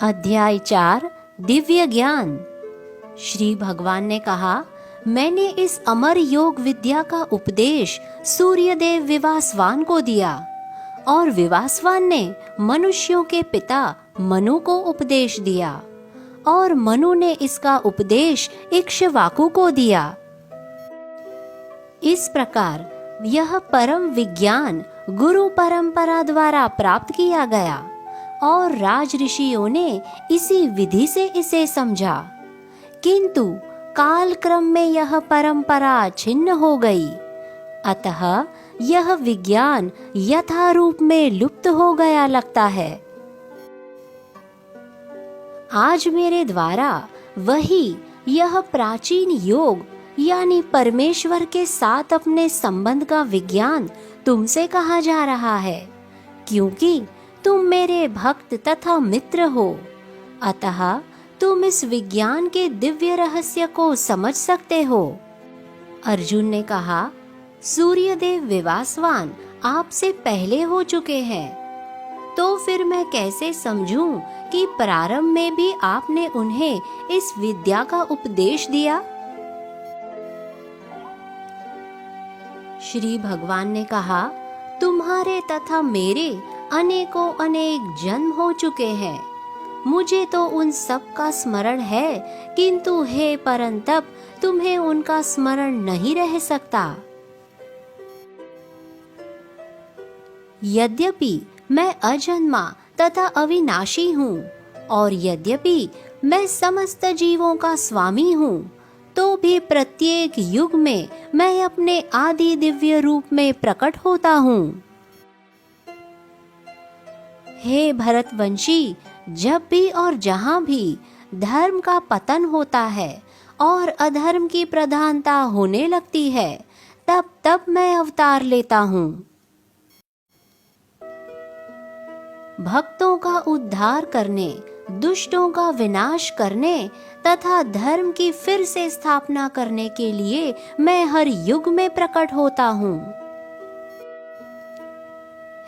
अध्याय 4 दिव्य ज्ञान। श्री भगवान ने कहा, मैंने इस अमर योग विद्या का उपदेश सूर्यदेव विवासवान को दिया और विवासवान ने मनुष्यों के पिता मनु को उपदेश दिया और मनु ने इसका उपदेश इक्ष्वाकु को दिया। इस प्रकार यह परम विज्ञान गुरु परंपरा द्वारा प्राप्त किया गया और राज ऋषियों ने इसी विधि से इसे समझा, किंतु काल क्रम में यह परंपरा छिन्न हो गई, अतः यह विज्ञान यथारूप में लुप्त हो गया लगता है। आज मेरे द्वारा वही यह प्राचीन योग यानी परमेश्वर के साथ अपने संबंध का विज्ञान तुमसे कहा जा रहा है, क्योंकि तुम मेरे भक्त तथा मित्र हो, अतः तुम इस विज्ञान के दिव्य रहस्य को समझ सकते हो। अर्जुन ने कहा, सूर्यदेव विवासवान आपसे पहले हो चुके हैं, तो फिर मैं कैसे समझूं कि प्रारंभ में भी आपने उन्हें इस विद्या का उपदेश दिया? श्री भगवान ने कहा, तुम्हारे तथा मेरे अनेकों अनेक जन्म हो चुके हैं, मुझे तो उन सब का स्मरण है, किंतु हे परंतप तुम्हें उनका स्मरण नहीं रह सकता। यद्यपि मैं अजन्मा तथा अविनाशी हूँ और यद्यपि मैं समस्त जीवों का स्वामी हूँ, तो भी प्रत्येक युग में मैं अपने आदि दिव्य रूप में प्रकट होता हूँ। हे भरतवंशी, जब भी और जहाँ भी धर्म का पतन होता है और अधर्म की प्रधानता होने लगती है, तब तब मैं अवतार लेता हूँ। भक्तों का उद्धार करने, दुष्टों का विनाश करने तथा धर्म की फिर से स्थापना करने के लिए मैं हर युग में प्रकट होता हूँ।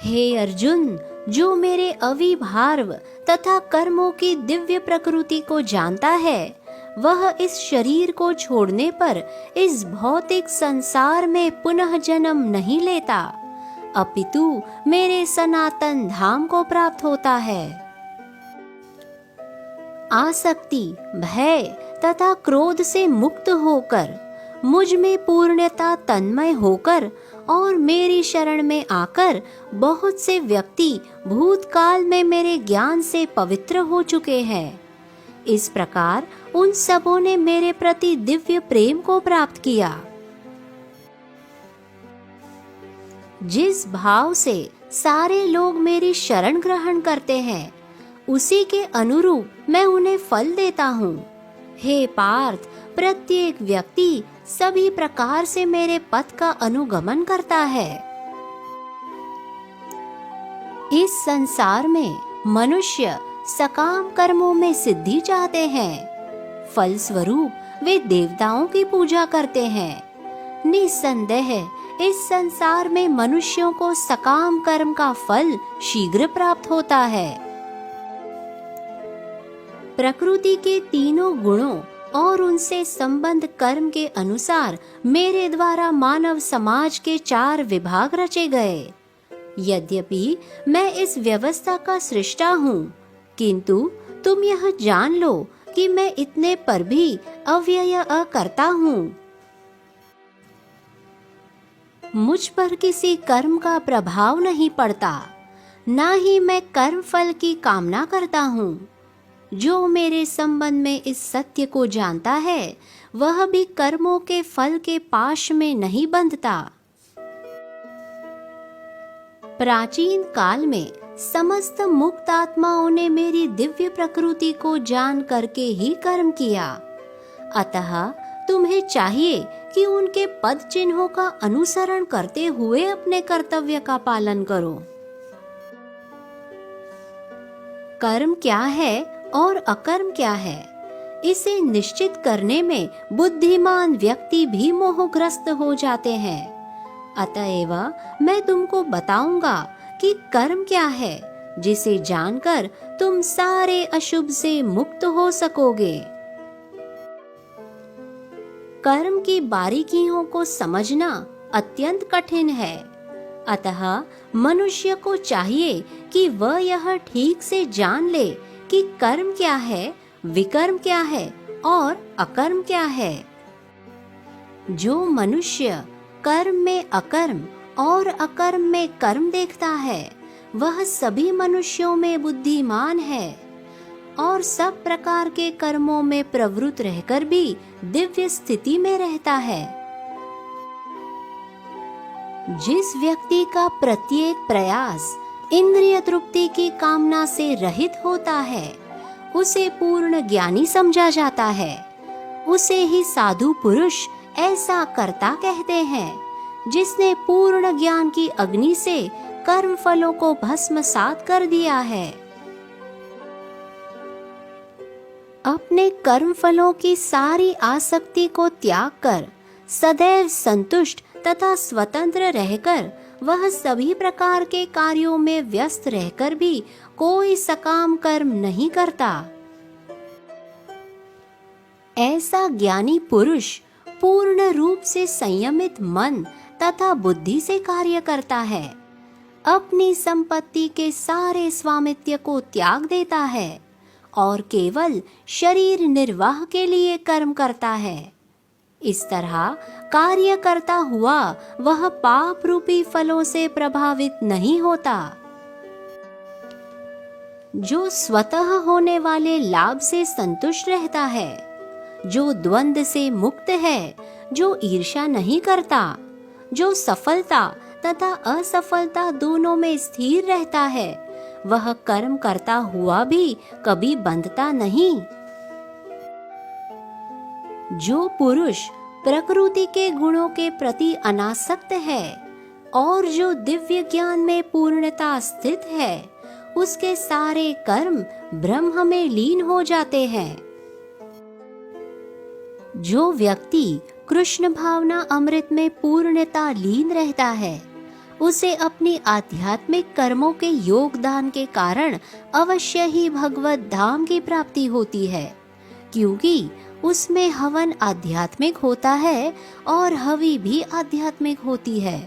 हे अर्जुन, जो मेरे अविभार्व तथा कर्मों की दिव्य प्रकृति को जानता है, वह इस शरीर को छोड़ने पर इस भौतिक संसार में पुनः जन्म नहीं लेता, अपितु मेरे सनातन धाम को प्राप्त होता है। आसक्ति, भय तथा क्रोध से मुक्त होकर, मुझ में पूर्णता तन्मय होकर और मेरी शरण में आकर बहुत से व्यक्ति भूतकाल में मेरे ज्ञान से पवित्र हो चुके हैं। इस प्रकार उन सबों ने मेरे प्रति दिव्य प्रेम को प्राप्त किया। जिस भाव से सारे लोग मेरी शरण ग्रहण करते हैं, उसी के अनुरूप मैं उन्हें फल देता हूँ। हे पार्थ, प्रत्येक व्यक्ति सभी प्रकार से मेरे पथ का अनुगमन करता है। इस संसार में मनुष्य सकाम कर्मों में सिद्धि चाहते हैं, फलस्वरूप वे देवताओं की पूजा करते हैं। निस्संदेह इस संसार में मनुष्यों को सकाम कर्म का फल शीघ्र प्राप्त होता है। प्रकृति के तीनों गुणों और उनसे संबंध कर्म के अनुसार मेरे द्वारा मानव समाज के 4 विभाग रचे गए। यद्यपि मैं इस व्यवस्था का सृष्टा हूँ, किंतु तुम यह जान लो कि मैं इतने पर भी अव्यय अकर्ता हूँ। मुझ पर किसी कर्म का प्रभाव नहीं पड़ता, ना ही मैं कर्म फल की कामना करता हूँ। जो मेरे संबंध में इस सत्य को जानता है, वह भी कर्मों के फल के पाश में नहीं बंधता। प्राचीन काल में समस्त मुक्त आत्माओं ने मेरी दिव्य प्रकृति को जान करके ही कर्म किया, अतः तुम्हें चाहिए कि उनके पद चिन्हों का अनुसरण करते हुए अपने कर्तव्य का पालन करो। कर्म क्या है और अकर्म क्या है, इसे निश्चित करने में बुद्धिमान व्यक्ति भी मोहग्रस्त हो जाते हैं, अतएव मैं तुमको बताऊंगा कि कर्म क्या है, जिसे जानकर तुम सारे अशुभ से मुक्त हो सकोगे। कर्म की बारीकियों को समझना अत्यंत कठिन है, अतः मनुष्य को चाहिए कि वह यह ठीक से जान ले कि कर्म क्या है, विकर्म क्या है और अकर्म क्या है। जो मनुष्य कर्म में अकर्म और अकर्म में कर्म देखता है, वह सभी मनुष्यों में बुद्धिमान है और सब प्रकार के कर्मों में प्रवृत्त रहकर भी दिव्य स्थिति में रहता है। जिस व्यक्ति का प्रत्येक प्रयास इंद्रिय तृप्ति की कामना से रहित होता है, उसे पूर्ण ज्ञानी समझा जाता है। उसे ही साधु पुरुष ऐसा कर्ता कहते हैं, जिसने पूर्ण ज्ञान की अग्नि से कर्म फलों को भस्मसात कर दिया है। अपने कर्म फलों की सारी आसक्ति को त्याग कर सदैव संतुष्ट तथा स्वतंत्र रहकर वह सभी प्रकार के कार्यों में व्यस्त रहकर भी कोई सकाम कर्म नहीं करता। ऐसा ज्ञानी पुरुष पूर्ण रूप से संयमित मन तथा बुद्धि से कार्य करता है, अपनी संपत्ति के सारे स्वामित्व को त्याग देता है और केवल शरीर निर्वाह के लिए कर्म करता है। इस तरह कार्य करता हुआ वह पाप रूपी फलों से प्रभावित नहीं होता। जो स्वतः होने वाले लाभ से संतुष्ट रहता है, जो द्वंद से मुक्त है, जो ईर्ष्या नहीं करता, जो सफलता तथा असफलता दोनों में स्थिर रहता है, वह कर्म करता हुआ भी कभी बंधता नहीं। जो पुरुष प्रकृति के गुणों के प्रति अनासक्त है और जो दिव्य ज्ञान में पूर्णता स्थित है, उसके सारे कर्म ब्रह्म में लीन हो जाते हैं। जो व्यक्ति कृष्ण भावना अमृत में पूर्णता लीन रहता है, उसे अपनी आध्यात्मिक कर्मों के योगदान के कारण अवश्य ही भगवत धाम की प्राप्ति होती है, क्योंकि उसमें हवन आध्यात्मिक होता है और हवि भी आध्यात्मिक होती है।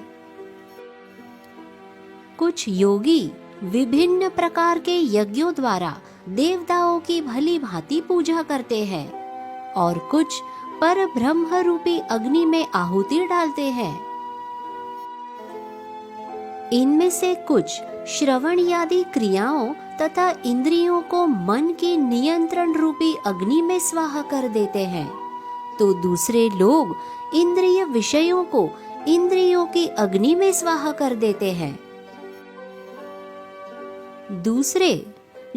कुछ योगी विभिन्न प्रकार के यज्ञों द्वारा देवताओं की भली भांति पूजा करते हैं और कुछ पर ब्रह्म रूपी अग्नि में आहुति डालते हैं। इनमें से कुछ श्रवण आदि क्रियाओं तथा इंद्रियों को मन की नियंत्रण रूपी अग्नि में स्वाहा कर देते हैं, तो दूसरे लोग इंद्रिय विषयों को इंद्रियों की अग्नि में स्वाहा कर देते हैं। दूसरे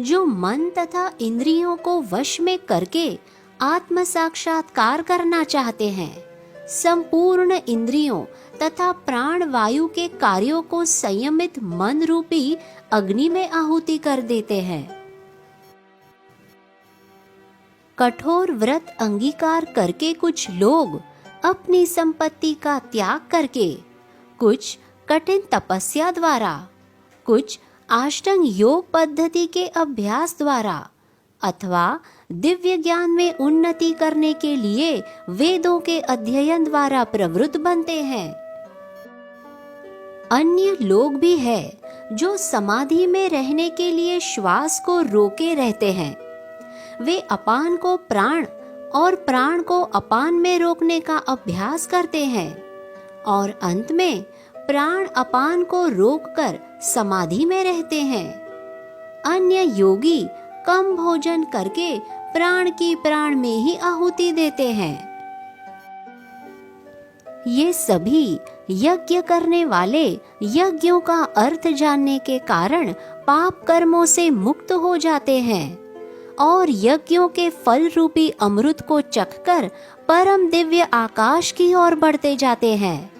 जो मन तथा इंद्रियों को वश में करके आत्म साक्षात्कार करना चाहते हैं, संपूर्ण इंद्रियों तथा प्राण वायु के कार्यों को संयमित मन रूपी अग्नि में आहुति कर देते हैं। कठोर व्रत अंगीकार करके कुछ लोग अपनी संपत्ति का त्याग करके, कुछ कठिन तपस्या द्वारा, कुछ अष्टांग योग पद्धति के अभ्यास द्वारा अथवा दिव्य ज्ञान में उन्नति करने के लिए वेदों के अध्ययन द्वारा प्रवृत्त बनते हैं। अन्य लोग भी हैं जो समाधि में रहने के लिए श्वास को रोके रहते हैं। वे अपान को प्राण और प्राण को अपान में रोकने का अभ्यास करते हैं और अंत में प्राण अपान को रोककर समाधि में रहते हैं। अन्य योगी कम भोजन करके प्राण की प्राण में ही आहुति देते हैं। ये सभी यज्ञ करने वाले यज्ञों का अर्थ जानने के कारण पाप कर्मों से मुक्त हो जाते हैं और यज्ञों के फल रूपी अमृत को चखकर परम दिव्य आकाश की ओर बढ़ते जाते हैं।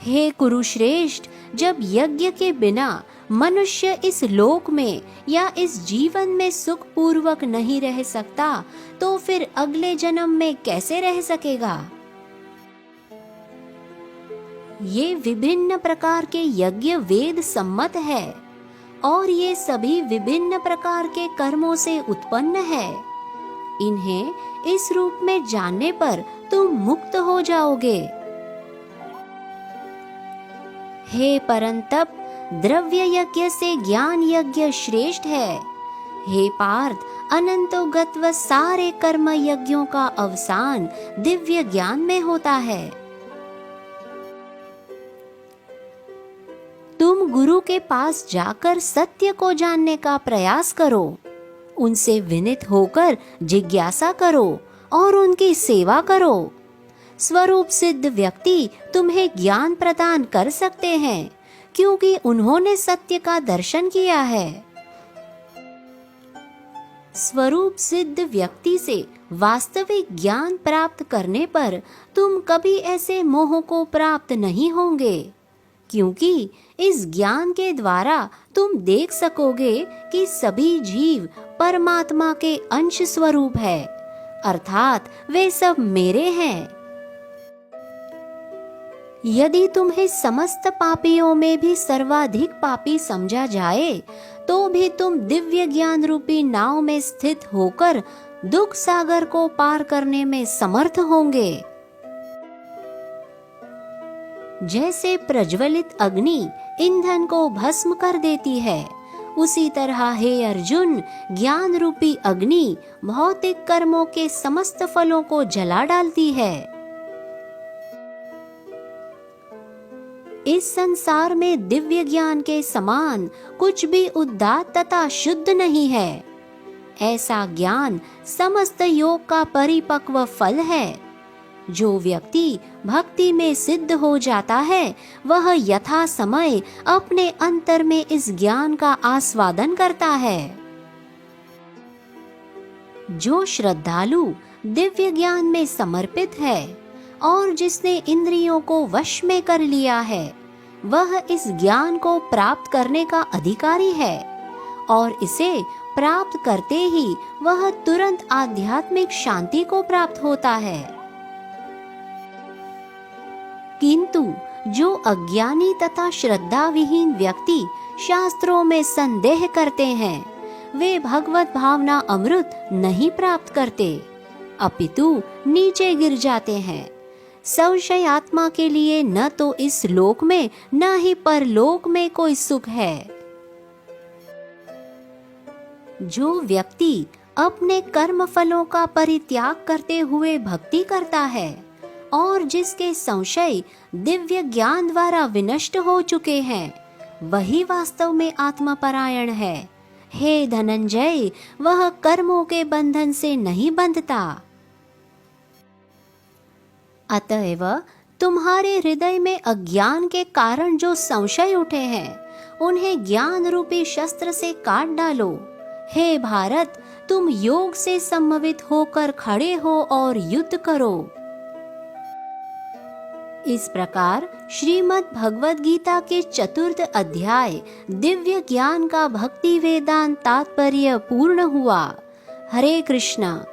हे कुरुश्रेष्ठ, जब यज्ञ के बिना मनुष्य इस लोक में या इस जीवन में सुख पूर्वक नहीं रह सकता, तो फिर अगले जन्म में कैसे रह सकेगा? ये विभिन्न प्रकार के यज्ञ वेद सम्मत है और ये सभी विभिन्न प्रकार के कर्मों से उत्पन्न है। इन्हें इस रूप में जानने पर तुम मुक्त हो जाओगे। हे परंतप, द्रव्य यज्ञ से ज्ञान यज्ञ श्रेष्ठ है। हे पार्थ, अनंतोगत्व सारे कर्म यज्ञों का अवसान दिव्य ज्ञान में होता है। तुम गुरु के पास जाकर सत्य को जानने का प्रयास करो, उनसे विनित होकर जिज्ञासा करो और उनकी सेवा करो। स्वरूप सिद्ध व्यक्ति तुम्हें ज्ञान प्रदान कर सकते हैं, क्योंकि उन्होंने सत्य का दर्शन किया है। स्वरूप सिद्ध व्यक्ति से वास्तविक ज्ञान प्राप्त करने पर तुम कभी ऐसे मोह को प्राप्त नहीं होंगे, क्योंकि इस ज्ञान के द्वारा तुम देख सकोगे कि सभी जीव परमात्मा के अंश स्वरूप है, अर्थात वे सब मेरे हैं। यदि तुम्हें समस्त पापियों में भी सर्वाधिक पापी समझा जाए, तो भी तुम दिव्य ज्ञान रूपी नाव में स्थित होकर दुख सागर को पार करने में समर्थ होंगे। जैसे प्रज्वलित अग्नि ईंधन को भस्म कर देती है, उसी तरह हे अर्जुन, ज्ञान रूपी अग्नि भौतिक कर्मों के समस्त फलों को जला डालती है। इस संसार में दिव्य ज्ञान के समान कुछ भी उदात्त तथा शुद्ध नहीं है। ऐसा ज्ञान समस्त योग का परिपक्व फल है। जो व्यक्ति भक्ति में सिद्ध हो जाता है, वह यथा समय अपने अंतर में इस ज्ञान का आस्वादन करता है। जो श्रद्धालु दिव्य ज्ञान में समर्पित है और जिसने इंद्रियों को वश में कर लिया है, वह इस ज्ञान को प्राप्त करने का अधिकारी है और इसे प्राप्त करते ही वह तुरंत आध्यात्मिक शांति को प्राप्त होता है। किंतु जो अज्ञानी तथा श्रद्धा विहीन व्यक्ति शास्त्रों में संदेह करते हैं, वे भगवत भावना अमृत नहीं प्राप्त करते, अपितु नीचे गिर जाते हैं। संशय आत्मा के लिए न तो इस लोक में न ही परलोक में कोई सुख है। जो व्यक्ति अपने कर्म फलों का परित्याग करते हुए भक्ति करता है और जिसके संशय दिव्य ज्ञान द्वारा विनष्ट हो चुके हैं, वही वास्तव में आत्मपरायण है। हे धनंजय, वह कर्मों के बंधन से नहीं बंधता। अतएव तुम्हारे हृदय में अज्ञान के कारण जो संशय उठे हैं, उन्हें ज्ञान रूपी शस्त्र से काट डालो। हे भारत, तुम योग से सम्मोहित होकर खड़े हो और युद्ध करो। इस प्रकार श्रीमद् भगवद गीता के 4th अध्याय दिव्य ज्ञान का भक्ति वेदांत तात्पर्य पूर्ण हुआ। हरे कृष्णा।